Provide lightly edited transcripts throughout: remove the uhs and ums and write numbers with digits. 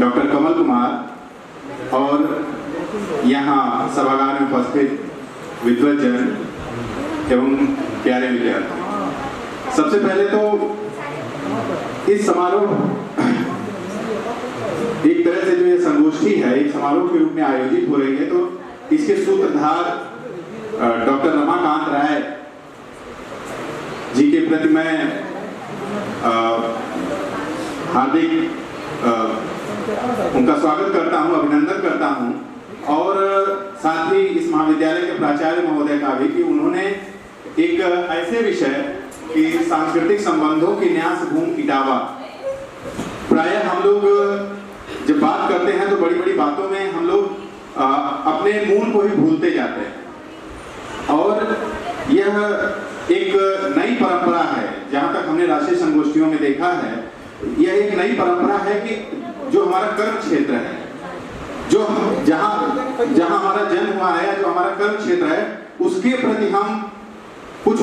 Doctor Kamal Kumar और यहाँ सभागार में उपस्थित विद्वज्जन एवं प्यारे विद्यार्थी, सबसे पहले तो इस समारोह एक तरह से जो ये संगोष्ठी है एक समारोह के रूप में आयोजित हो रही है, तो इसके सूत्रधार डॉक्टर रमाकांत राय जी के प्रति मैं हार्दिक उनका स्वागत करता हूं, अभिनंदन करता हूं और साथ ही इस महाविद्यालय के प्राचार्य महोदय का भी कि उन्होंने एक ऐसे विषय कि सांस्कृतिक संबंधों की न्यास भूमि इटावा। प्रायः हम लोग जब बात करते हैं तो बड़ी बड़ी बातों में हम लोग अपने मूल को ही भूलते जाते हैं और यह एक नई परंपरा है। जहां तक हमने राष्ट्रीय संगोष्ठियों में देखा है, यह एक नई परंपरा है कि जो हमारा कर्म क्षेत्र है, जो जहां हमारा जन्म हुआ है, जो हमारा कर्म क्षेत्र है, उसके प्रति हम कुछ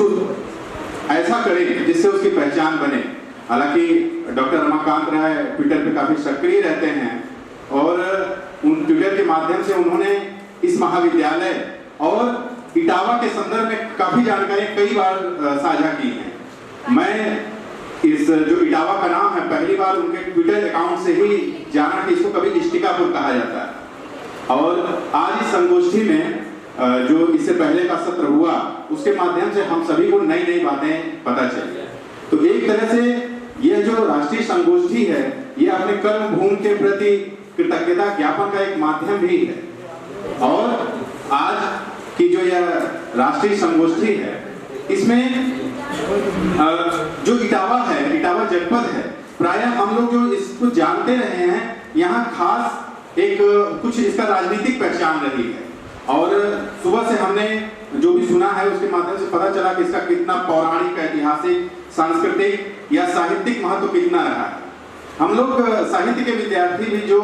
ऐसा करें जिससे उसकी पहचान बने। हालांकि डॉक्टर रमाकांत राय ट्विटर पे काफी सक्रिय रहते हैं और उन ट्विटर के माध्यम से उन्होंने इस महाविद्यालय और इटावा के संदर्भ में काफी जानकारी कई बार साझा की है। मैं इस जो इटावा का नाम है पहली बार उनके ट्विटर अकाउंट से ही जाना कि इसको कभी इष्टिकापुर कहा जाता है और आज इस संगोष्ठी में जो इससे पहले का सत्र हुआ उसके माध्यम से हम सभी को नई नई बातें पता चली। तो एक तरह से यह जो राष्ट्रीय संगोष्ठी है यह अपने कर्म भूमि के प्रति कृतज्ञता ज्ञापन का एक माध्यम भी है और आज की जो यह राष्ट्रीय संगोष्ठी है इसमें जो इटावा है, इटावा जनपद है, प्रायः हम लोग जो इसको जानते रहे हैं, यहाँ खास एक कुछ इसका राजनीतिक पहचान रही है और सुबह से हमने जो भी सुना है उसके माध्यम से पता चला कि इसका कितना पौराणिक, ऐतिहासिक, सांस्कृतिक या साहित्यिक महत्व कितना रहा है। हम लोग साहित्य के विद्यार्थी भी जो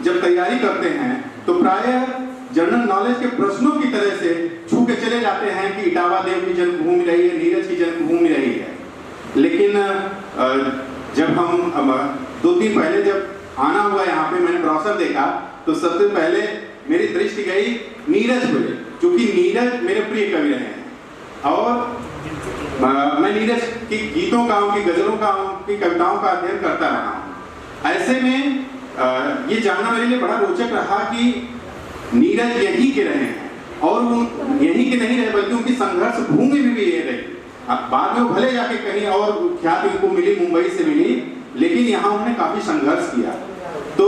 जब तैयारी करते हैं तो प्रायः जनरल नॉलेज के प्रश्नों की तरह से छू के चले जाते हैं कि इटावा देव की जन्मभूमि रही है, नीरज की जन्मभूमि रही है। लेकिन जब हम 2 दिन पहले जब आना हुआ यहाँ पे मैंने ब्राउज़र देखा तो सबसे पहले मेरी दृष्टि गई नीरज पे, क्योंकि नीरज मेरे प्रिय कवि रहे हैं और मैं नीरज की गीतों का, उनकी गजलों का, उनकी कविताओं का अध्ययन करता रहा हूँ। ऐसे में ये जानना मेरे लिए बड़ा रोचक रहा कि नीरज यहीं के रहे हैं और वो यहीं के नहीं रहे बल्कि उनकी संघर्ष भूमि भी ये रही। बाद में वो भले जाके कहीं और ख्याति उनको मिली, मुंबई से मिली, लेकिन यहाँ उन्होंने काफी संघर्ष किया। तो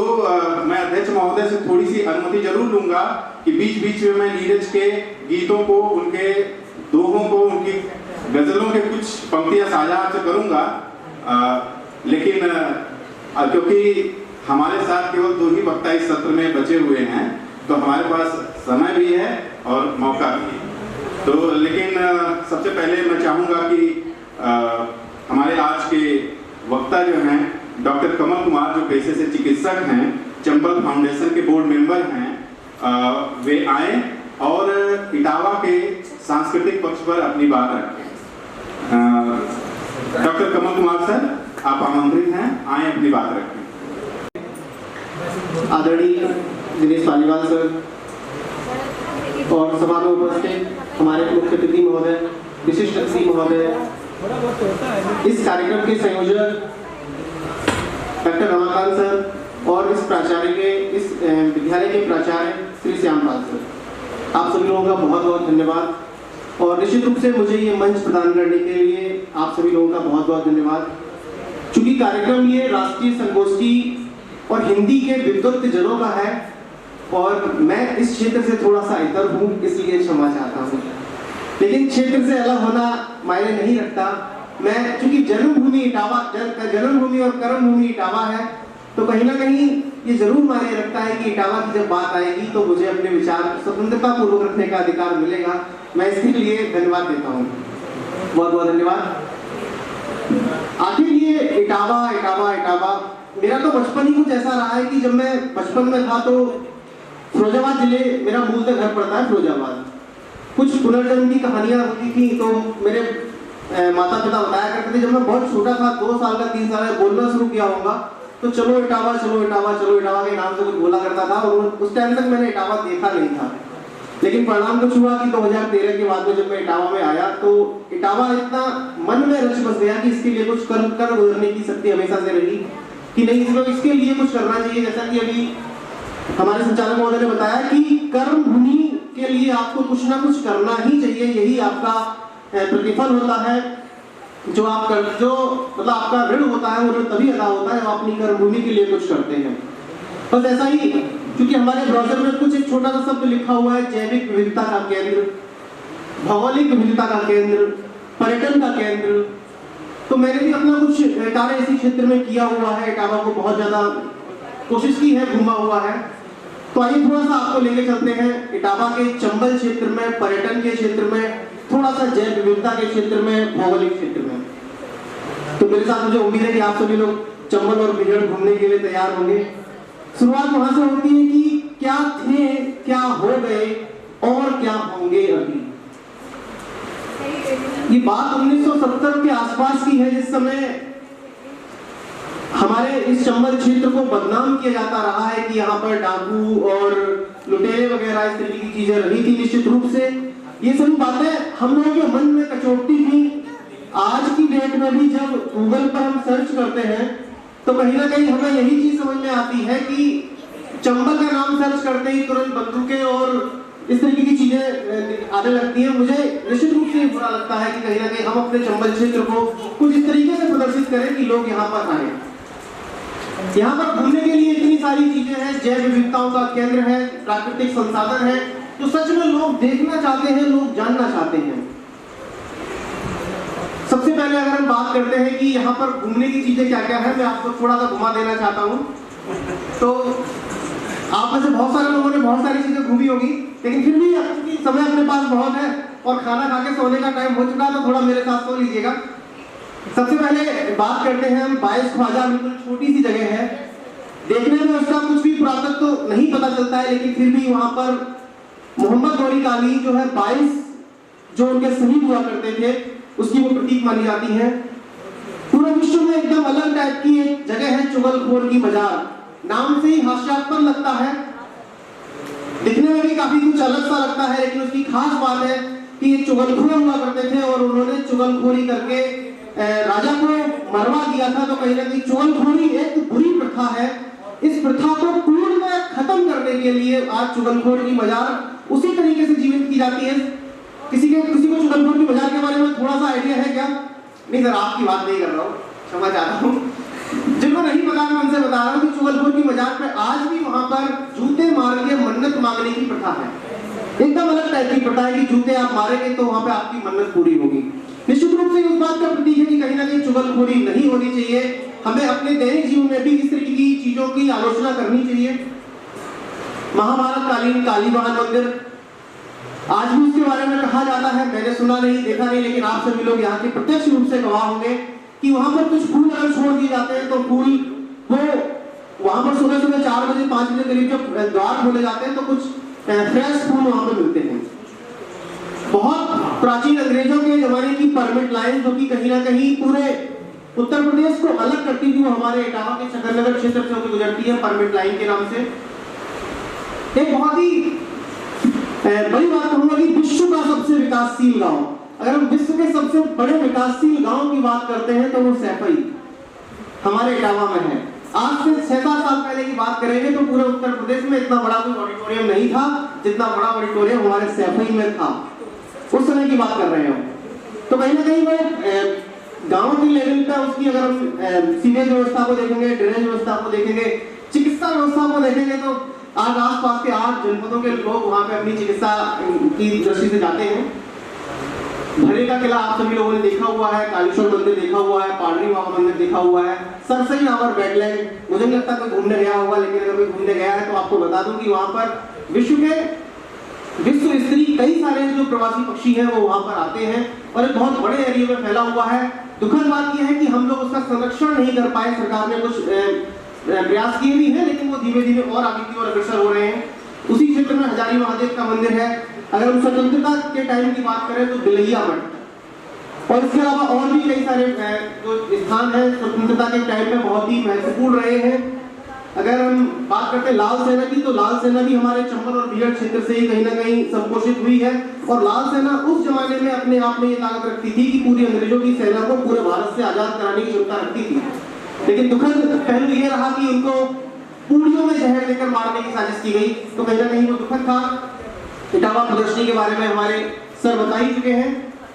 मैं अध्यक्ष महोदय से थोड़ी सी अनुमति जरूर लूंगा कि बीच बीच में मैं नीरज के गीतों को, उनके दोहों को, उनकी गजलों के कुछ पंक्तियां साझा आपसे करूंगा, लेकिन क्योंकि हमारे साथ केवल 2 ही वक्ता इस सत्र में बचे हुए हैं तो हमारे पास समय भी है और मौका भी है। तो लेकिन सबसे पहले मैं चाहूंगा कि हमारे आज के वक्ता जो हैं डॉक्टर कमल कुमार, जो पेशे से चिकित्सक हैं, चंबल फाउंडेशन के बोर्ड मेंबर हैं, वे आए और इटावा के सांस्कृतिक पक्ष पर अपनी बात रखें। डॉक्टर कमल कुमार सर, आप आमंत्रित हैं, आए अपनी बात रखें। आदरणीय दिनेश पालीवाल सर और सभा में उपस्थित हमारे मुख्य अतिथि महोदय, विशिष्ट अतिथि महोदय, इस कार्यक्रम के संयोजक डॉक्टर रमाकांत सर और इस प्राचार्य के, इस विद्यालय के प्राचार्य श्री श्यामपाल सर, आप सभी लोगों का बहुत बहुत धन्यवाद और निश्चित रूप से मुझे ये मंच प्रदान करने के लिए आप सभी लोगों का बहुत बहुत धन्यवाद। चूंकि कार्यक्रम ये राष्ट्रीय संगोष्ठी और हिंदी के विद्वत जनों का है और मैं इस क्षेत्र से थोड़ा सा इतर हूँ, इसलिए क्षमा चाहता हूँ, लेकिन क्षेत्र से अलग होना मायने नहीं रखता। मैं चूंकि जन्मभूमि इटावा, जन्मभूमि और कर्मभूमि इटावा है, तो कहीं ना कहीं ये जरूर मायने रखता है कि इटावा की जब बात आएगी तो मुझे अपने विचार स्वतंत्रता पूर्वक रखने का अधिकार मिलेगा। मैं इसके लिए धन्यवाद देता हूँ, बहुत बहुत धन्यवाद। आखिर ये इटावा इटावा इटावा मेरा तो बचपन ही कुछ ऐसा रहा है कि जब मैं बचपन में था तो फिरोजाबाद जिले मेरा मूलतः घर पड़ता है फिरोजाबाद। कुछ पुनर्जन्म की कहानियां होती थी तो मेरे माता पिता बताया करते थे। जब मैं बहुत छोटा था, 2 साल का 3 साल का, बोलना शुरू किया होगा तो चलो इटावा चलो इटावा चलो इटावा के नाम से कुछ बोला करता था, और उस टाइम तक मैंने इटावा देखा नहीं था। लेकिन परिणाम कुछ हुआ कि 2013 के बाद में जब मैं इटावा में आया तो इटावा इतना मन में रच बस गया कि इसके लिए कुछ कर गुजरने की शक्ति हमेशा से रही कि नहीं, इसके लिए कुछ करना चाहिए। जैसा कि अभी हमारे संचालक महोदय ने बताया कि कर्म भूमि के लिए आपको कुछ ना कुछ करना ही चाहिए, यही आपका प्रतिफल होता है। जो मतलब आपका ऋण होता है वो ऋण तभी अदा होता है जब अपनी कर्म भूमि के लिए कुछ करते हैं। बस ऐसा ही, क्योंकि हमारे ब्राउज़र में कुछ एक छोटा सा शब्द लिखा हुआ है, जैविक विविधता का केंद्र, भौगोलिक विविधता का केंद्र, पर्यटन का केंद्र। तो मैंने भी अपना कुछ कार्य इसी क्षेत्र में किया हुआ है, इटावा को बहुत ज्यादा कोशिश की है, घूमा हुआ है। तो आइए थोड़ा सा आपको लेके चलते हैं इटावा के चंबल क्षेत्र में, पर्यटन के क्षेत्र में, थोड़ा सा जैव विविधता के क्षेत्र में, भौगोलिक क्षेत्र में। तो मेरे साथ मुझे उम्मीद है कि आप सभी लोग चंबल और बिजड़ घूमने के लिए तैयार होंगे। शुरुआत वहां से होती है कि क्या थे, क्या हो गए और क्या होंगे अभी। ये बात 1970 के आसपास की है, जिस समय हमारे इस चंबल क्षेत्र को बदनाम किया जाता रहा है कि यहाँ पर डाकू और लुटेरे वगैरह इस तरीके की चीजें रही थी। निश्चित रूप से ये सभी बातें हम लोगों के मन में कचोटती थी। आज की डेट में भी जब गूगल पर हम सर्च करते हैं तो कहीं ना कहीं हमें यही चीज समझ में आती है कि चंबल का नाम सर्च करते ही तुरंत बंदूकें और इस तरीके की चीजें आने लगती हैं। मुझे निश्चित रूप से बुरा लगता है कि कहीं ना कहीं हम अपने चंबल क्षेत्र को कुछ इस तरीके से प्रदर्शित करें कि लोग यहाँ पर आए। यहाँ पर घूमने के लिए इतनी सारी चीजें हैं, जैव विविधताओं का केंद्र है, प्राकृतिक संसाधन है, तो सच में लोग देखना चाहते हैं, लोग जानना चाहते हैं। सबसे पहले अगर हम बात करते हैं कि यहाँ पर घूमने की चीजें क्या क्या है, मैं आपको थोड़ा सा घुमा देना चाहता हूँ। तो आप में से बहुत सारे लोगों ने बहुत सारी चीजें घूमी होगी, लेकिन फिर भी समय अपने पास बहुत है और खाना खा के सोने का टाइम हो चुका है, तो थोड़ा मेरे साथ सो लीजिएगा। सबसे पहले बात करते हैं हम बाईस ख्वाजा, बिल्कुल छोटी सी जगह है, देखने में उसका कुछ भी पुरातत्व तो नहीं पता चलता है, लेकिन फिर भी वहां पर मोहम्मद गौरी काली जो है 22 जो उनके शहीद हुआ करते थे उसकी वो प्रतीक मानी जाती है। पूरे विश्व में एकदम अलग टाइप की एक जगह है चुगलखोर की मजार, नाम से ही हास्यास्पद लगता है, दिखने में भी काफी कुछ अलग सा लगता है, लेकिन उसकी खास बात है कि ये चुगलखोर हुआ करते थे और उन्होंने चुगलखोरी करके राजा को मरवा दिया था। तो कहीं ना कहीं चुगलखोरी एक बुरी प्रथा है, इस प्रथा को पूर्ण खत्म करने के लिए आज चुगलखोर की मजार उसी तरीके से जीवित की जाती है। किसी को चुगलखोर की मजार के बारे में थोड़ा सा आइडिया है क्या? नहीं सर, आपकी बात नहीं कर रहा हूँ, क्षमा चाहता हूँ। जिनको नहीं पता मैं उनसे बता रहा हूँ कि चुगलखोर की मजार पे आज भी वहां पर जूते मार के मन्नत मांगने की प्रथा है। एकदम अलग टाइप की प्रथा है कि जूते आप मारेंगे तो वहां पे आपकी मन्नत पूरी होगी। निश्चित रूप से उस बात का प्रतीक है कि कहीं ना कहीं चुगलखोरी नहीं होनी चाहिए। हमें अपने दैनिक जीवन में भी इस तरीके की चीजों की आलोचना करनी चाहिए। महाभारत कालीन काली महान मंदिर, आज भी उसके बारे में कहा जाता है, मैंने सुना नहीं, देखा नहीं, लेकिन आप सभी लोग यहाँ के प्रत्यक्ष रूप से गवाह होंगे कि वहां पर कुछ फूल अगर छोड़ दिए जाते हैं तो फूल वो वहां पर सुबह 4 बजे 5 बजे करीब जब द्वार खोले जाते हैं तो कुछ फ्रेश फूल वहां पर मिलते हैं। बहुत प्राचीन अंग्रेजों के जमाने की परमिट लाइन जो कि कहीं ना कहीं पूरे उत्तर प्रदेश को अलग करती थी, वो हमारे इटावा के शकरनगर क्षेत्र से होकर गुजरती है परमिट लाइन के नाम से। एक बहुत ही बड़ी बात कहूंगा कि विश्व का सबसे विकासशील गांव, अगर हम विश्व के सबसे बड़े विकासशील गांव की बात करते हैं तो वो सैफई हमारे इटावा में है। आज से 6-7 साल पहले की बात करेंगे तो पूरे उत्तर प्रदेश में इतना बड़ा कोई ऑडिटोरियम नहीं था जितना बड़ा ऑडिटोरियम हमारे सैफई में था। उस समय की बात कर रहे हैं हम। तो कहीं ना कहीं वो गांव की लेवल पे उसकी अगर हम सीवेज व्यवस्था को देखेंगे, ड्रेनेज व्यवस्था को देखेंगे, चिकित्सा व्यवस्था को देखेंगे तो आज आसपास के 8 जनपदों के लोग वहां पे अपनी चिकित्सा की दृष्टि से जाते हैं। भरे का किला आप सभी लोगों ने देखा हुआ है, कालीश्वर मंदिर देखा हुआ है, पाडरी बाबा मंदिर देखा हुआ है, सरसई नावर वेटलैंड, मुझे नहीं लगता कोई घूमने गया होगा, लेकिन अगर कोई घूमने गया है तो आपको बता दूं कि वहां पर विश्व स्तरीय कई सारे जो प्रवासी पक्षी हैं वो वहां पर आते हैं और एक बहुत बड़े एरिया में फैला हुआ है। दुखद बात यह है कि हम लोग उसका संरक्षण नहीं कर पाए। सरकार ने कुछ प्रयास किए भी हैं, लेकिन वो धीमे धीमे और आगे की ओर अग्रसर हो रहे हैं। उसी क्षेत्र में हजारी महादेव का मंदिर है। अगर हम स्वतंत्रता के टाइम की बात करें तो बिलैया मठ, और इसके अलावा और भी कई सारे जो स्थान है स्वतंत्रता के टाइम में बहुत ही महत्वपूर्ण रहे हैं। अगर हम बात करते हैं लाल सेना की, तो लाल सेना भी हमारे चंबल और बीहड़ क्षेत्र से ही कहीं ना कहीं संपोषित हुई है। और लाल सेना उस जमाने में अपने आप में ये ताकत रखती थी कि पूरी अंग्रेजों की सेना को पूरे भारत से आजाद कराने की क्षमता रखती थी। लेकिन दुखद पहलू ये रहा कि उनको पूड़ियों में जहर देकर मारने की साजिश की गई, तो कहीं ना कहीं वो दुखद था। इटावा प्रदर्शनी के बारे में हमारे सर बता ही चुके हैं।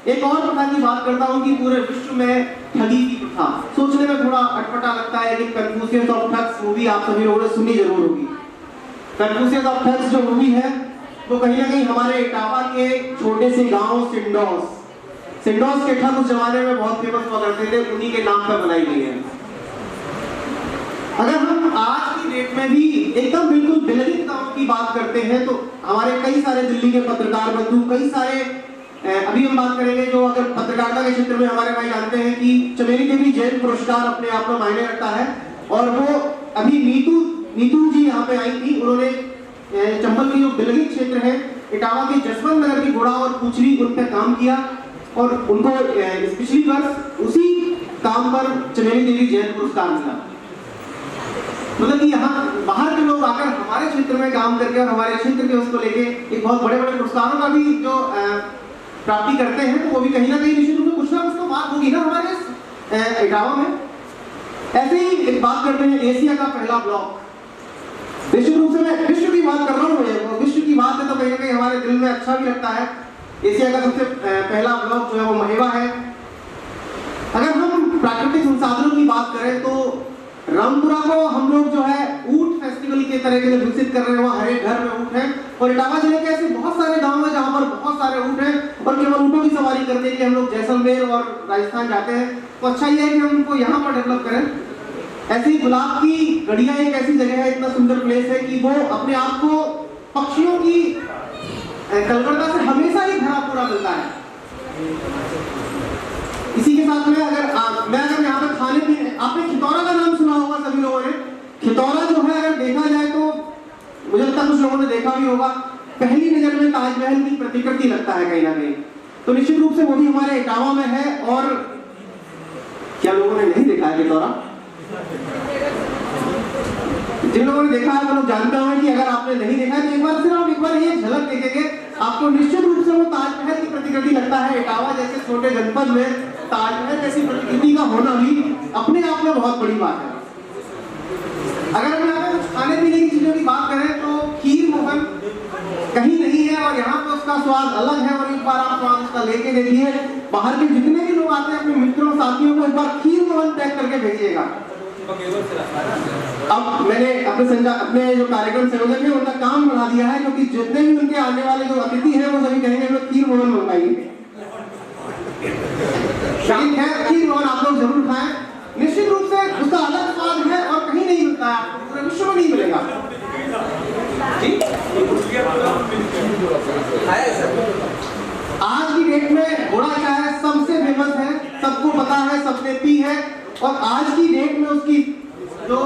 एक और प्रथा की बात करता हूँ कि पूरे विश्व में ठगी की प्रथा, सोचने में थोड़ा अटपटा लगता है, लेकिन कन्फ्यूशियस ऑफ ठग्स मूवी आप सभी लोगों ने सुनी जरूर होगी। कन्फ्यूशियस ऑफ ठग्स जो मूवी है वो कहीं ना कहीं हमारे इटावा के छोटे से गांव सिंडोस के ठग उस जमाने में बहुत फेमस हुआ करते थे, उन्हीं के नाम पर बनाई गई है। अगर हम आज की डेट में भी एकदम बिल्कुल विलगितताओं की बात करते हैं, तो हमारे कई सारे दिल्ली के पत्रकार बंधु, कई सारे अभी हम बात करेंगे जो अगर पत्रकारिता के क्षेत्र में हमारे भाई जानते हैं कि चमेली देवी जैन पुरस्कार अपने आप में मायने रखता है। और वो अभी नीतू जी यहाँ पे आई थी, उन्होंने चंबल की जो बिलगित क्षेत्र है, इटावा के जसवंत नगर की घोड़ा और पूछरी, उन पर काम किया और उनको पिछली वर्ष उसी काम पर चमेली देवी जैन पुरस्कार मिला। मतलब कि यहाँ बाहर के लोग आकर हमारे क्षेत्र में काम करके और हमारे क्षेत्र के उसको लेके एक बहुत बड़े बड़े पुरस्कारों का भी जो प्राप्ति करते हैं, तो वो भी कहीं ना कहीं निश्चित रूप से कुछ ना कुछ तो बात होगी ना हमारे इटावा में। ऐसे ही एक बात करते हैं एशिया का पहला ब्लॉक। निश्चित रूप से मैं विश्व की बात कर रहा हूँ, विश्व की बात है तो कहीं ना कहीं हमारे दिल में अच्छा भी लगता है। एशिया का सबसे पहला ब्लॉक जो है वो महेवा है। अगर हम प्राकृतिक संसाधनों की बात करें तो रामपुरा को हम लोग जो है ऊंट फेस्टिवल के तरह के विकसित कर रहे हैं, वहाँ हर एक घर में ऊंट है। और इटावा जिले के ऐसे बहुत सारे गांव हैं जहाँ पर बहुत सारे ऊंट हैं और केवल ऊँटों की सवारी करने के लिए हम लोग जैसलमेर और राजस्थान जाते हैं। तो अच्छा ये है कि हम उनको यहाँ पर डेवलप करें। ऐसी गुलाब की गढ़िया एक ऐसी जगह है, इतना सुंदर प्लेस है कि वो अपने आप को पक्षियों की कलकत्ता से हमेशा ही भरा पूरा मिलता है। इसी के साथ में अगर यहाँ पे खाने पीने, आपने खितौरा का नाम सुना होगा सभी लोगों ने। खितौरा जो है अगर देखा जाए तो मुझे लगता है कुछ लोगों ने देखा भी होगा, पहली नजर में ताजमहल की प्रतिकृति लगता है कहीं ना कहीं। तो निश्चित रूप से वो भी हमारे इटावा में है। और क्या लोगों ने नहीं देखा है खितौरा? जिन लोगों ने देखा है वो लोग जानते होंगे कि अगर आपने नहीं देखा है तो एक बार ये झलक देखेंगे, आपको निश्चित रूप से वो ताजमहल की प्रतिकृति लगता है। इटावा जैसे छोटे जनपद में ताजमहल जैसी प्रतिकृति का होना भी अपने आप में बहुत बड़ी बात है। अगर हम यहाँ पे खाने पीने की चीजों की बात करें तो खीर मोहन कहीं नहीं है और यहाँ पे उसका स्वाद अलग है। और एक बार आप स्वाद उसका लेके देखिए, बाहर के जितने भी लोग आते हैं अपने मित्रों साथियों को एक बार खीर मोहन पैक करके भेजिएगा। अब मैंने अपने जो कार्यक्रम संयोजक है उनका काम बढ़ा दिया है, क्योंकि जितने भी उनके आने वाले जो अतिथि हैं वो सभी कहेंगे हमें खीर मोहन मंगवाइए। खीर मोहन आप लोग जरूर खाएं, निश्चित रूप से उसका अलग स्वाद है और कहीं नहीं मिलता है, आपको पूरे विश्व में नहीं मिलेगा। आज की डेट में घोड़ा क्या है, सबसे फेमस है, सबको पता है, सबने पी है। और आज की डेट में उसकी जो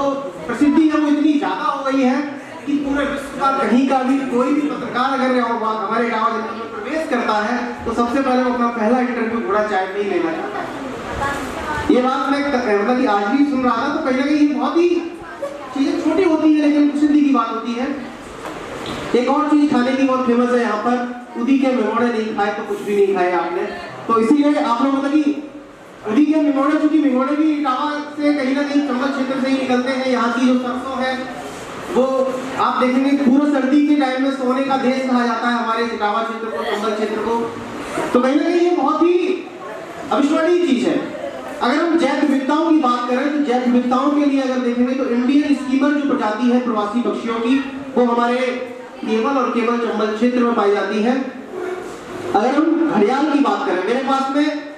प्रसिद्धि है वो इतनी ज्यादा हो गई है कि पूरे विश्व का कहीं का भी कोई भी पत्रकार अगर हमारे इटावा जिले में प्रवेश करता है तो सबसे पहले वो अपना पहला इंटरव्यू घोड़ा चाय पे ही लेना चाहता है। ये बात मैं मतलब कि आज भी सुन रहा था, तो कहीं ना कहीं बहुत ही चीजें छोटी होती है लेकिन प्रसिद्धि की बात होती है। एक और चीज खाने की बहुत फेमस है यहाँ पर, उदी के मिमोड़े नहीं खाए तो कुछ भी नहीं खाए आपने। तो इसीलिए आप लोग मतलब कि उदी के मिमोड़े, चूंकि मिमोड़े भी इटावा से कहीं ना कहीं चंबल क्षेत्र से ही निकलते हैं। यहाँ की जो सरसों है वो आप देखेंगे पूरा सर्दी के टाइम में सोने का देश कहा जाता है हमारे इटावा क्षेत्र को, चंबल क्षेत्र को। तो कहीं ना कहीं ये बहुत ही अविस्मरणीय चीज है। अगर हम जैव विविधताओं की बात करें तो जैव विविधताओं के लिए अगर देखेंगे तो इंडियन स्कीमर जो प्रजाति है प्रवासी पक्षियों की, वो हमारे केवल और केवल चंबल क्षेत्र में पाई जाती है। अगर हम घड़ियाल की बात करें, मेरे पास में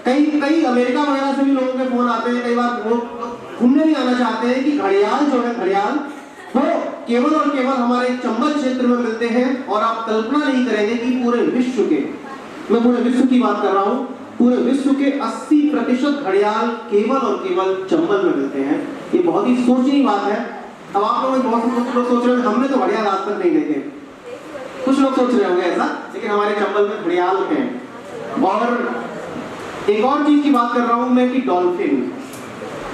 कई अमेरिका वगैरह से भी लोगों के फोन आते हैं, कई बार लोग घूमने भी आना चाहते हैं कि घड़ियाल जो है, घड़ियाल वो केवल और केवल हमारे चंबल क्षेत्र में मिलते हैं। और आप कल्पना नहीं करेंगे कि पूरे विश्व के, मैं पूरे विश्व की बात कर रहा हूँ, पूरे विश्व के 80% घड़ियाल केवल और केवल चंबल में मिलते हैं। ये बहुत ही सोचनीय बात है। अब आप लोग बहुत लोग सोच रहे हैं हमने तो घड़ियाल आज तक नहीं देखे, कुछ लोग सोच रहे होंगे ऐसा, लेकिन हमारे चंबल में घड़ियाल हैं। और एक और चीज की बात कर रहा हूं मैं कि डॉल्फिन,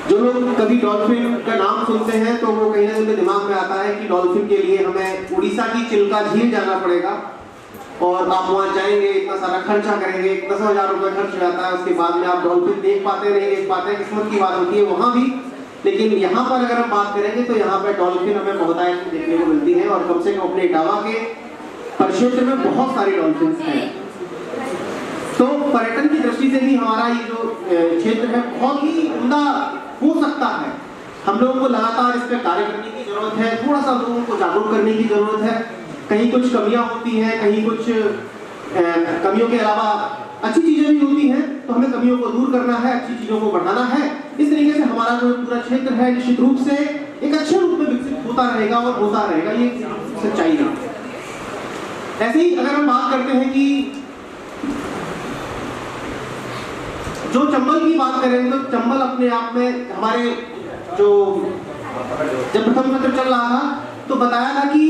जो लोग कभी डॉल्फिन का नाम सुनते हैं तो वो कहीं ना उनके दिमाग में आता है कि डॉल्फिन के लिए हमें उड़ीसा की चिल्का झील जाना पड़ेगा और आप वहां जाएंगे, इतना सारा खर्चा करेंगे, 10,000 रुपए खर्च हो जाता है, उसके बाद में आप डॉल्फिन देख पाते नहीं देख पाते, किस्मत की बात होती है वहां भी। लेकिन यहाँ पर अगर हम बात करेंगे तो यहाँ पर डॉल्फिन हमें बहुतायत में देखने को मिलती है और कम से कम अपने इटावा के परिक्षेत्र में बहुत सारी डॉल्फिन हैं। तो पर्यटन की दृष्टि से भी हमारा ये जो क्षेत्र है बहुत ही उम्दा हो सकता है। हम लोगों को लगातार इस पर कार्य करने की जरूरत है, थोड़ा सा लोगों को जागरूक करने की जरूरत है। कहीं कुछ कमियां होती हैं, कहीं कुछ कमियों के अलावा अच्छी चीजें भी होती हैं, तो हमें कमियों को दूर करना है, अच्छी चीजों को बढ़ाना है। इस तरीके से हमारा जो पूरा क्षेत्र है निश्चित रूप से एक अच्छे रूप में विकसित होता रहेगा और होता रहेगा, ये सच्चाई है। ऐसे ही अगर हम बात करते हैं कि जो चंबल की बात करें तो चंबल अपने आप में हमारे जो जब प्रथम सत्र चल रहा था तो बताया था कि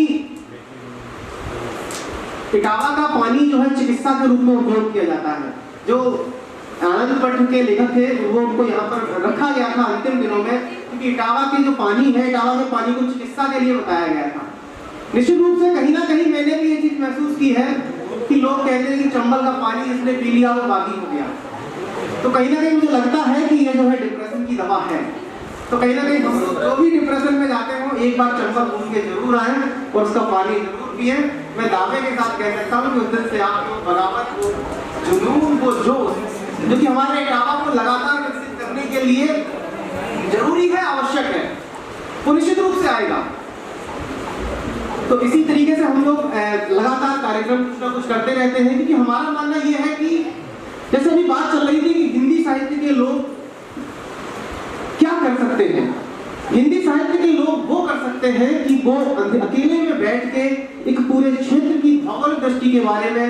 इटावा का पानी जो है चिकित्सा के रूप में उपयोग किया जाता है। जो आनंद पट्ट के लेखक थे वो उनको यहाँ पर रखा गया था अंतिम दिनों में, क्योंकि इटावा के जो पानी है, इटावा के पानी को चिकित्सा के लिए बताया गया था। निश्चित रूप से कहीं ना कहीं मैंने भी ये चीज महसूस की है कि लोग कहते हैं कि चंबल का पानी इसने पी लिया वो बागी हो गया। तो कहीं ना कहीं मुझे लगता है कि ये जो है डिप्रेशन की दवा है। तो कहीं ना कहीं हम लोग जो भी डिप्रेशन में जाते हो एक बार चंबल घूम के जरूर आए और उसका पानी जरूर पिए। मैं दावे के साथ कह सकता हूँ कि उस दिन से आपको बगावत, वो जुनून, वो जोश जो कि हमारे इटावा को लगातार विकसित करने के लिए जरूरी है, आवश्यक है, वो निश्चित रूप से आएगा। तो इसी तरीके से हम लोग लगातार कार्यक्रम कुछ ना कुछ करते रहते हैं, क्योंकि हमारा मानना यह है कि जैसे अभी बात चल रही थी कि हिंदी साहित्य के लोग क्या कर सकते हैं। हिंदी साहित्य के लोग वो कर सकते हैं कि वो अकेले में बैठ के एक पूरे क्षेत्र की भौगोलिक दृष्टि के बारे में,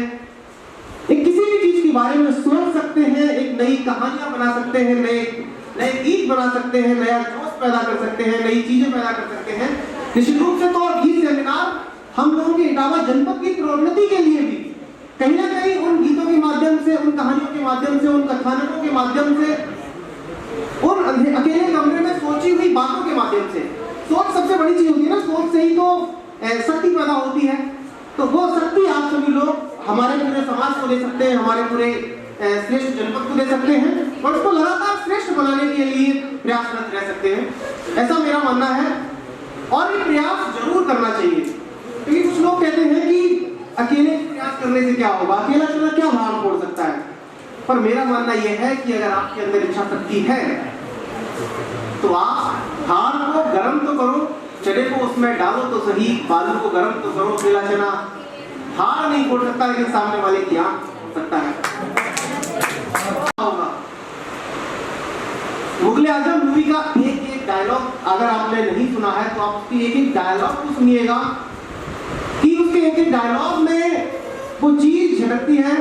एक किसी भी चीज के बारे में सोच सकते हैं, एक नई कहानियां बना सकते हैं, नए गीत बना सकते हैं, नया जोश पैदा कर सकते हैं, नई चीजें पैदा कर सकते हैं। निश्चित रूप से तो ये सेमिनार हम लोगों के इटावा जनपद की प्रोन्नति के लिए भी कहीं ना कहीं उन गीतों के माध्यम से, उन कहानियों के माध्यम से, उन कथानकों के माध्यम से, उन अकेले कमरे में सोची हुई बातों के माध्यम से, सोच सबसे बड़ी चीज होती है ना, सोच से ही तो शक्ति पैदा होती है। तो वो शक्ति आप सभी लोग हमारे पूरे समाज को दे सकते हैं, हमारे पूरे श्रेष्ठ जनपद को दे सकते हैं और उसको लगातार श्रेष्ठ बनाने के लिए प्रयासरत रह सकते हैं, ऐसा मेरा मानना है। और ये प्रयास जरूर करना चाहिए, क्योंकि कुछ लोग कहते हैं कि अकेले प्रयास करने से क्या होगा, अकेला चलना क्या भाग फोड़ सकता है। पर मेरा मानना यह है कि अगर आपके अंदर इच्छा शक्ति है तो आप हार को गर्म तो करो, चने को उसमें डालो तो सही, बालू को गर्म तो करो। अकेला चना हार नहीं फोड़ सकता, लेकिन सामने वाले की आंख सकता है। मुगले आजम मूवी का एक एक डायलॉग अगर आपने नहीं सुना है तो आप उसकी एक एक डायलॉग को सुनिएगा कि उसके एक एक डायलॉग में वो चीज झलकती है।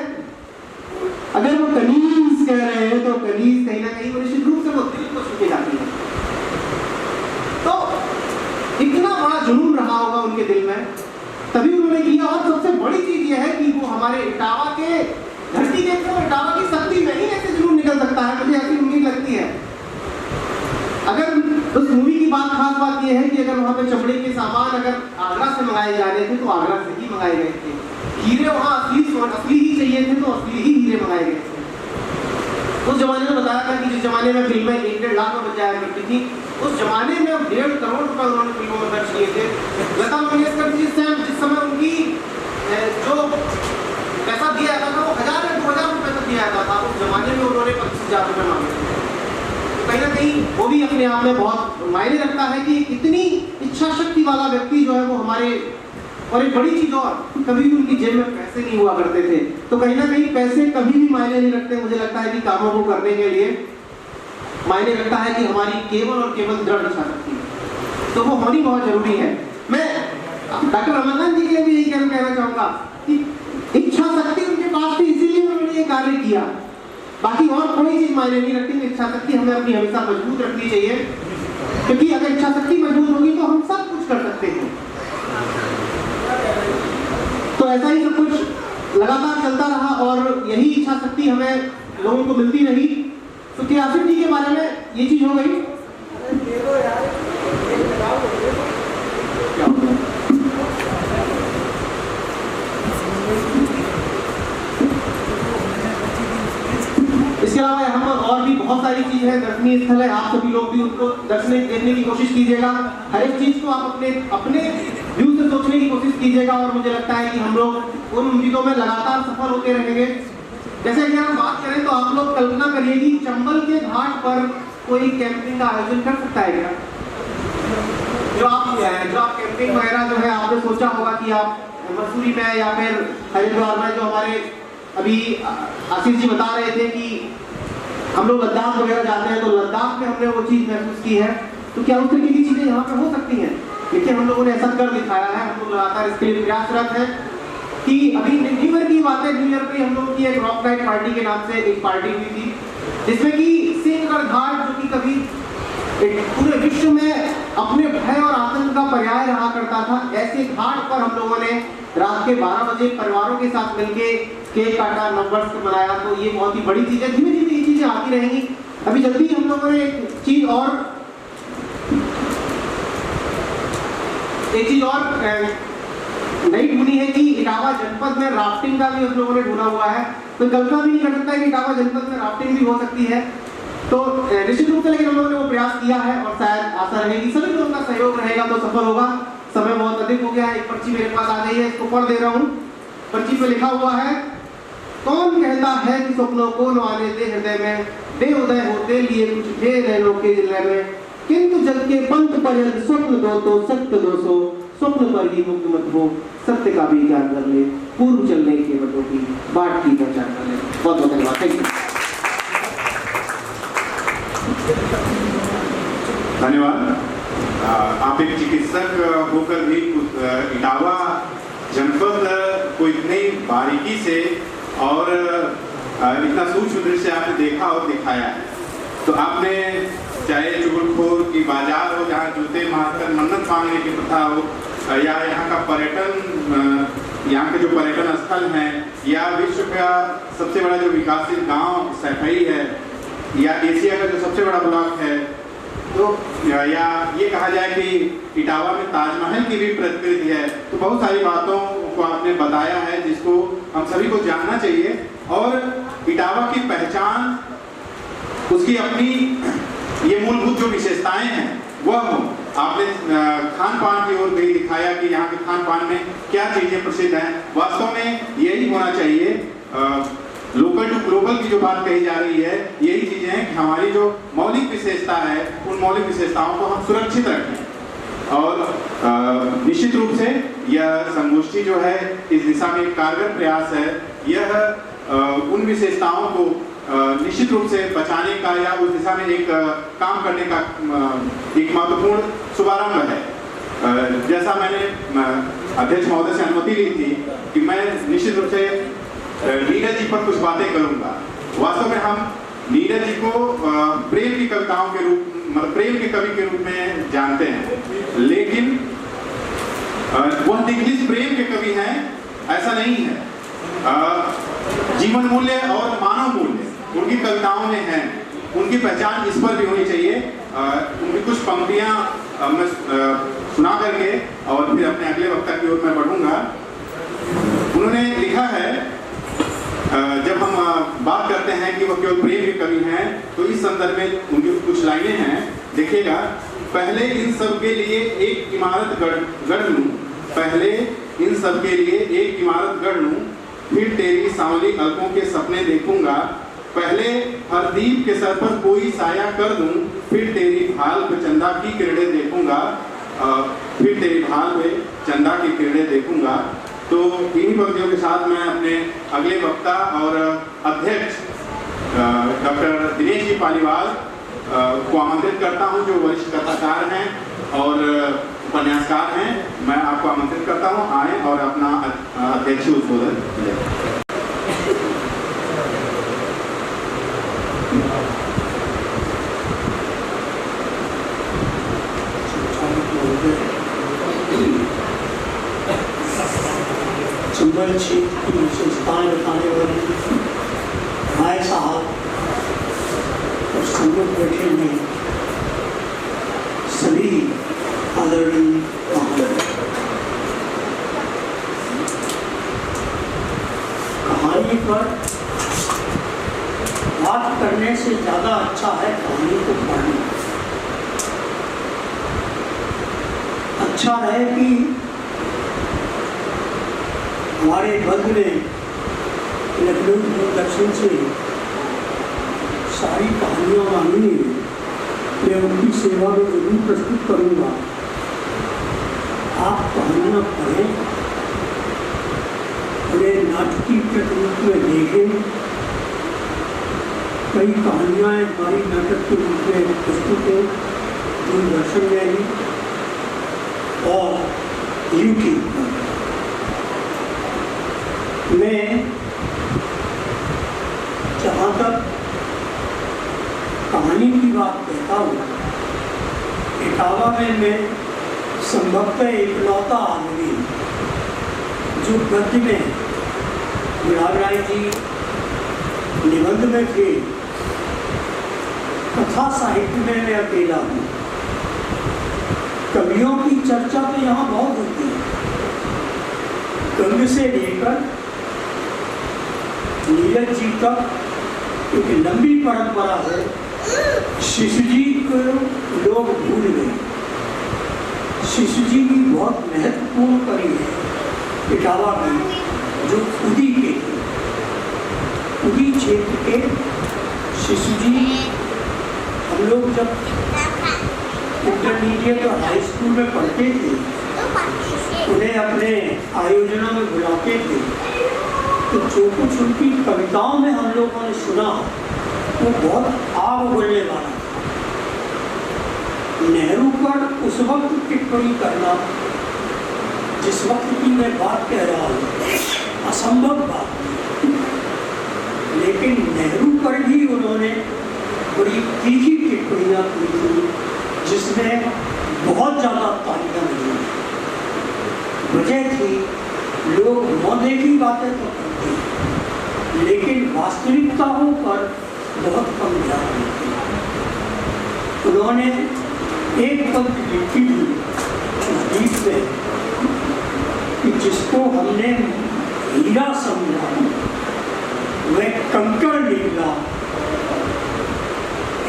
अगर वो कनीज कह रहे हैं तो कनीज कहीं ना कहीं निश्चित रूप से वो दिल को छू के जाती है। तो इतना बड़ा जुनून रहा होगा उनके दिल में, तभी उन्होंने किया। और सबसे बड़ी चीज ये है कि वो हमारे इटावा के धरती के इटावा की शक्ति में ही ऐसे जुनून निकल सकता है, मुझे ऐसी उम्मीद लगती है। अगर उस मूवी की खास बात यह है कि अगर वहाँ पे चमड़े के सामान अगर आगरा से मंगाए जा रहे थे तो आगरा से ही मंगाए गए थे। हीरे वहाँ असली ही चाहिए थे तो असली ही हीरे मंगाए गए थे। उस जमाने में बताया था कि जिस जमाने में फिल्में 1-1.5 लाख में बच जाया करती थी, उस जमाने में 1.5 करोड़ रुपए उन्होंने फिल्मों में खर्च किए थे। लता मंगेशकर जी जिस समय उनकी जो पैसा दिया जाता था वो 1000 या 2000 रुपए तक दिया जाता था। उस जमाने में उन्होंने 25,000 रुपए मांगे थे। कहीं ना कहीं वो भी अपने आप में बहुत मायने रखता है कि इतनी इच्छा शक्ति वाला व्यक्ति जो है वो हमारे, और एक बड़ी चीज और, कभी भी उनकी जेब में पैसे नहीं हुआ करते थे। तो कहीं ना कहीं पैसे कभी भी मायने नहीं रखते। मुझे लगता है कि कामों को करने के लिए मायने रखता है कि हमारी केवल और केवल दृढ़ इच्छा शक्ति, तो वो होनी बहुत जरूरी है। मैं डॉक्टर रमानंद जी के लिए भी यही कहना चाहूंगा कि इच्छा शक्ति उनके पास थी, इसीलिए उन्होंने ये कार्य किया। बाकी और कोई चीज मायने नहीं रखती। इच्छा शक्ति हमें अपनी हमेशा मजबूत रखनी चाहिए, क्योंकि अगर इच्छा शक्ति मजबूत होगी तो हम सब कुछ कर सकते हैं। तो ऐसा ही सब कुछ लगातार चलता रहा और यही इच्छा शक्ति हमें लोगों को मिलती रही। तो क्रियासिटी के बारे में ये चीज हो गई। इसके अलावा यहाँ पर और भी बहुत सारी चीजें हैं, दर्शनीय स्थल है, आप सभी लोग भी उनको दर्शनीय देखने की कोशिश कीजिएगा। हर एक चीज को आप अपने व्यू से सोचने की कोशिश कीजिएगा, और मुझे लगता है कि हम लोग उन उम्मीदों में लगातार सफल होते रहेंगे। जैसे कि हम बात करें तो आप लोग कल्पना करिए कि चंबल के घाट पर कोई कैंपिंग का आयोजन कर सकता है क्या? जो आप कैंपिंग वगैरह जो है आपने सोचा होगा कि आप मसूरी में या फिर हरिद्वार में, जो हमारे अभी आशीष जी बता रहे थे कि हम लोग लद्दाख वगैरह जाते हैं, तो लद्दाख में हमने वो चीज महसूस की है। तो क्या उस तरीके की चीजें यहाँ पे हो सकती हैं? लेकिन हम लोगों ने ऐसा कर दिखाया है। हम लोग लगातार इसके लिए प्रयासरत हैं कि अभी न्यू ईयर की बात है, न्यू ईयर पे हम लोग की एक रॉक नाइट पार्टी के नाम से एक पार्टी हुई थी, जिसमें कि सिंहगढ़ घाट, जो कि कभी पूरे विश्व में अपने भय और आतंक का पर्याय रहा करता था, ऐसे घाट पर हम लोगों ने रात के 12 बजे परिवारों के साथ मिलके केक काटा, नंबर्स मनाया। तो ये बहुत ही बड़ी चीज है। धीमे धीमे ये चीजें आती रहेंगी। अभी जल्दी हम लोगों ने एक चीज और नई ढूंढी है कि इटावा जनपद में राफ्टिंग का भी हम लोगों ने ढूंढा हुआ है। तो कल्पना भी नहीं कर सकता है कि इटावा जनपद में राफ्टिंग भी हो सकती है। तो निश्चित रूप से लेकिन हम लोगों ने वो प्रयास किया है, और शायद आशा रहेगी सभी लोगों का सहयोग रहेगा तो सफल होगा। समय बहुत अधिक हो गया है। एक पर्ची मेरे पास आ गई है, इसको पढ़ दे रहा हूँ। पर्ची पे लिखा हुआ है, कौन कहता है कि स्वप्नों को न आने दे हृदय में, दे उदय होते लिए कुछ दे नैनों के जिले में, किंतु जग के पंथ पर्यंत स्वप्न दो तो सत्य दो सो, स्वप्न पर ही मुक्त मत हो, सत्य का भी ज्ञान कर ले, पूर्व चलने के बटों की बाट की पहचान कर ले। बहुत बहुत धन्यवाद। Thank you. धन्यवाद। आप एक चिकित्सक होकर भी इटावा जनपद को इतनी बारीकी से और इतना सूक्ष्म दृश्य आपने देखा और दिखाया है। तो आपने चाहे चुगलखोर की बाजार हो, जहाँ जूते मारकर मन्नत मांगने की प्रथा हो, या यहाँ का पर्यटन, यहाँ के जो पर्यटन स्थल हैं, या विश्व का सबसे बड़ा जो विकासशील गांव सैफई है, या एशिया का जो सबसे बड़ा ब्लॉक है, तो या ये कहा जाए कि इटावा में ताजमहल की भी प्रतिकृति है। तो बहुत सारी बातों को आपने बताया है जिसको हम सभी को जानना चाहिए, और इटावा की पहचान, उसकी अपनी ये मूलभूत जो विशेषताएं हैं वह हो। आपने खान पान की ओर भी दिखाया कि यहाँ के खान पान में क्या चीजें प्रसिद्ध हैं। वास्तव में यही होना चाहिए। लोकल टू ग्लोबल की जो बात कही जा रही है, यही चीजें हैं कि हमारी जो मौलिक विशेषता है, उन मौलिक विशेषताओं को हम सुरक्षित रखें। और निश्चित रूप से यह संगोष्ठी जो है इस दिशा में एक कारगर प्रयास है। यह उन विशेषताओं को निश्चित रूप से बचाने का या उस दिशा में एक काम करने का एक महत्वपूर्ण शुभारंभ है। जैसा मैंने अध्यक्ष महोदय से अनुमति ली थी कि मैं निश्चित रूप से नीरज जी पर कुछ बातें करूंगा। वास्तव में हम नीरज जी को प्रेम की कविताओं के रूप, मतलब प्रेम के कवि के रूप में जानते हैं, लेकिन वह निखिल प्रेम के कवि हैं ऐसा नहीं है। जीवन मूल्य और मानव मूल्य उनकी कविताओं में है। उनकी पहचान इस पर भी होनी चाहिए। उनकी कुछ पंक्तियां मैं सुना करके और फिर अपने अगले वक्ता की ओर मैं बढ़ूंगा। उन्होंने लिखा है, जब हम बात करते हैं कि वो केवल प्रेम के कवि हैं, तो इस संदर्भ में उनकी कुछ लाइनें हैं, देखिएगा। पहले इन सब के लिए एक इमारत गढ़ लूं, पहले इन सब के लिए एक इमारत गढ़ लूं, फिर तेरी सांवली अलकों के सपने देखूंगा, पहले हर दीप के सर पर कोई साया कर दूं, फिर तेरी भाल पे चंदा की किरणें देखूंगा, फिर तेरी भाल पे चंदा की किरणें देखूंगा। तो इन्हीं पंक्तियों के साथ मैं अपने अगले वक्ता और अध्यक्ष डॉक्टर दिनेश जी पालीवाल को आमंत्रित करता हूं, जो वरिष्ठ कथाकार हैं और उपन्यासकार हैं। मैं आपको आमंत्रित करता हूं, आए और अपना अध्यक्ष उद्बोधन दें। चंबल क्षेत्र की विशेषताएं बताने वाली भाई साहब और सम्मुख बैठे हैं सभी आदरणीय कहानी पर बात करने से ज़्यादा अच्छा है कहानी को पढ़ना। अच्छा है कि हमारे बंधु ने लखनऊ दूरदर्शन से सारी कहानियाँ मांगी हैं, मैं उनकी सेवा में जरूर प्रस्तुत करूँगा। आप कहानियाँ पढ़ें, उन्हें नाटकीय रूप में देखें। कई कहानियाँ हमारी नाटक के रूप में प्रस्तुत हैं दूरदर्शन में भी और यूट्यूब पर। मैं जहाँ तक कहानी की बात कहता हूँ, इटावा में मैं संभवतः इकलौता आदमी जो गद्य में गुलाब राय जी निबंध में थे, कथा साहित्य में मैं अकेला हूँ। कवियों की चर्चा तो यहाँ बहुत होती है। गंग से लेकर नीरज जी तक एक लंबी परंपरा है। शिशु जी को लोग भूल गए। शिशु जी की बहुत महत्वपूर्ण कवि है इटावा की, जो उदी के थे। उदी क्षेत्र के शिशु जी, हम लोग जब इंटरमीडिएट और हाई स्कूल में पढ़ते थे, उन्हें अपने आयोजनों में बुलाते थे, तो जो कुछ उनकी कविताओं में हम लोगों ने सुना वो बहुत आग उगलने वाला था। नेहरू पर उस वक्त टिप्पणी करना, जिस वक्त की मैं बात कह रहा हूँ, असंभव बात थी। लेकिन नेहरू पर भी उन्होंने बड़ी तीखी टिप्पणियाँ की थी, जिसमें बहुत ज़्यादा तालियां मिली। वजह थी, लोग नौदेखी बातें तो करते हैं, लेकिन वास्तविकताओं पर बहुत कम ध्यान देते हैं। उन्होंने एक पंक्ति लिखी थी गीत में कि जिसको हमने हीरा समझा वह कंकड़ निकला,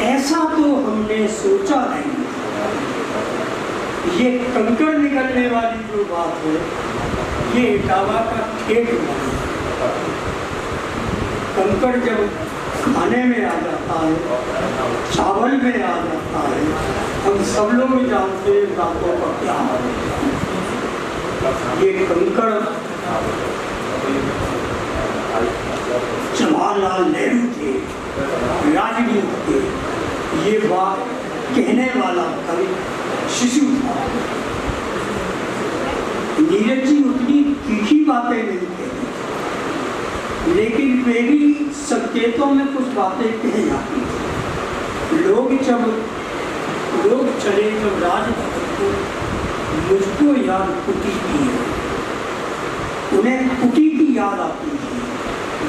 ऐसा तो हमने सोचा नहीं। ये कंकड़ निकलने वाली जो बात है, ये इटावा का ठेठ है। कंकड़ जब खाने में आ जाता है, चावल में आ जाता है, हम सब लोग जानते हैं बातों का क्या है। ये कंकड़ जवाहरलाल नेहरू थे, राजनीति थे। ये बात कहने वाला कवि शिशु था। नीरज जी उतनी तीखी बातें नहीं कहते, लेकिन वे भी संकेतों में कुछ बातें कह जाती थी। लोग चले जब राजभवन को, मुझको याद कुटी की है। उन्हें कुटी की याद आती थी,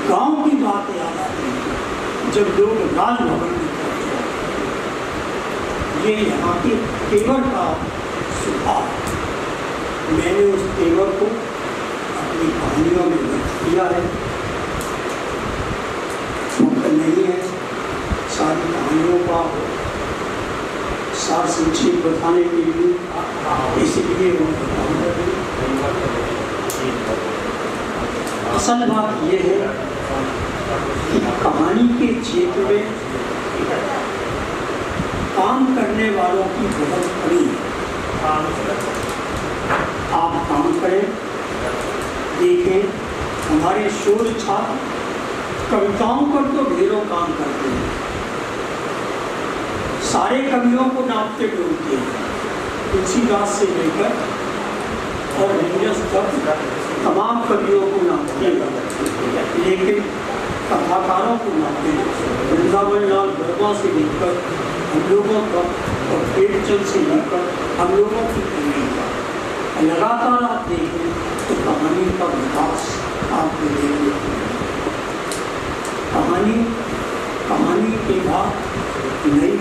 गांव की बात याद आती थी जब लोग राजभवन में पहुंचे। ये यहाँ के तेवर का सुधार, मैंने उस तेवर को अपनी कहानियों में व्यक्त किया है। वक्त नहीं है सारी कहानियों का सार संक्षेप बताने के लिए, इसलिए असल बात यह है कि कहानी के क्षेत्र में काम करने वालों की बहुत कमी है। आप काम करें, देखें। हमारे शोध छात्र कविताओं पर तो ढेरों काम करते हैं, सारे कवियों को नापते ढूंढते हैं, तुलसीदास से लेकर और नीरज तक तमाम कवियों को नापते हैं, लेकिन कथाकारों को नापते हैं। वृंदावन लाल वर्मा से लेकर हम लोगों तक और प्रेमचंद से लेकर हम लोगों की कहानी का लगातार आप देखें तो कहानी का विकास आपको देखने को मिलेगा। कहानी के बाद नई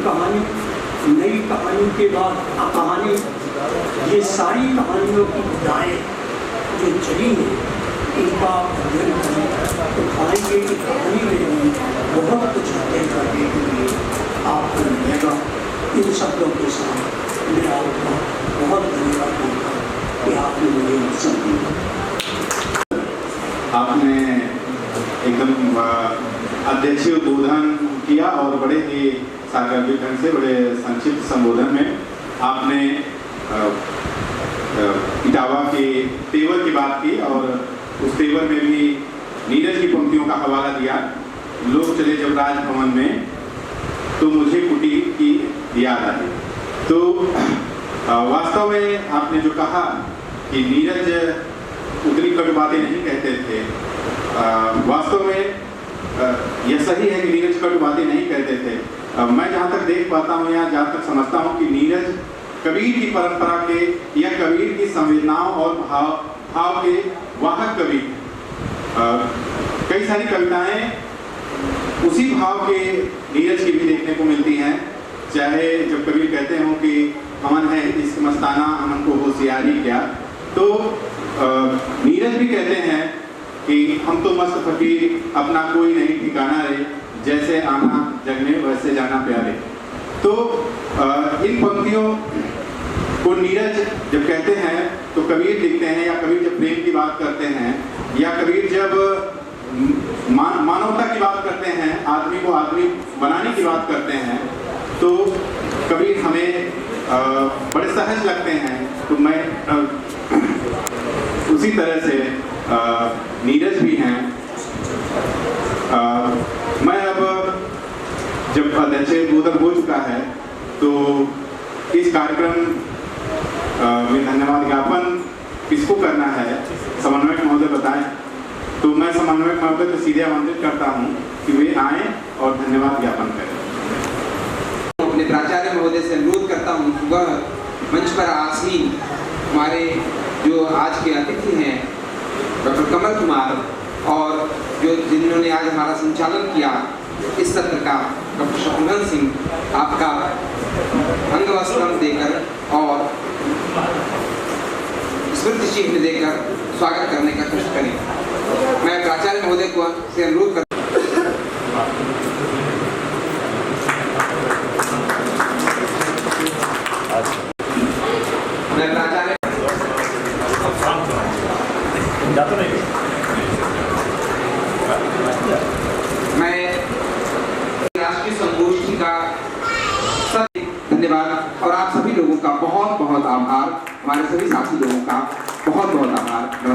कहानी के बाद कहानी, ये सारी कहानियों की बुराएं जो चली हैं इनका अध्ययन करें तो पाएंगे कि कहानी में भी बहुत कुछ अध्ययन करने के लिए आपको मिलेगा। इन शब्दों के साथ मैं आपका बहुत धन्यवाद दूंगा कि आपने मुझे अवसर दिया। आपने एकदम अध्यक्षीय उद्बोधन किया और बड़े ही सागर्भिक ढंग से, बड़े संक्षिप्त संबोधन में आपने इटावा के तेवर की बात की और उस तेवर में भी नीरज की पंक्तियों का हवाला दिया। लोग चले जब राजभवन में तो मुझे कुटीर की याद आई। तो वास्तव में आपने जो कहा कि नीरज उतनी कटु बातें नहीं कहते थे, वास्तव में यह सही है कि नीरज कटु बातें नहीं कहते थे। मैं जहाँ तक देख पाता हूँ या जहाँ तक समझता हूँ कि नीरज कबीर की परंपरा के या कबीर की संवेदनाओं और भाव के वाहक कवि। कई सारी कविताएं उसी भाव के नीरज की भी देखने को मिलती हैं। चाहे जब कबीर कहते हों कि अमन है इस मस्ताना अमन को होशियारी क्या, तो नीरज भी कहते हैं कि हम तो मस्त फकीर अपना कोई नहीं ठिकाना रे, जैसे आना जगने वैसे जाना प्यारे। तो इन पंक्तियों को नीरज जब कहते हैं तो कबीर लिखते हैं, या कबीर जब प्रेम की बात करते हैं, या कबीर जब मानवता की बात करते हैं, आदमी को आदमी बनाने की बात करते हैं, तो कबीर हमें बड़े सहज लगते हैं। तो मैं उसी तरह से नीरज भी हैं। मैं अब जब अध्यक्षीय उद्बोधन हो चुका है तो इस कार्यक्रम में धन्यवाद ज्ञापन किसको करना है समन्वयक महोदय बताएं। तो मैं समन्वयक महोदय को सीधे आमंत्रित करता हूं कि वे आएं और धन्यवाद ज्ञापन करें। अपने प्राचार्य महोदय से अनुरोध करता हूं कि वह मंच पर आसीन हमारे जो आज के अतिथि हैं डॉक्टर कमल कुमार, और जिन्होंने आज हमारा संचालन किया इस सत्र का, डॉक्टर शत्रुघ्न सिंह, आपका अंगवस्त्र देकर और स्मृति चिन्ह देकर स्वागत करने का कष्ट करें। मैं प्राचार्य महोदय को से अनुरोध करता मैं प्राचार्य मैं राष्ट्रीय संगोष्ठी का धन्यवाद और आप सभी लोगों का बहुत बहुत आभार, हमारे सभी साथी लोगों का बहुत बहुत आभार। नमस्कार।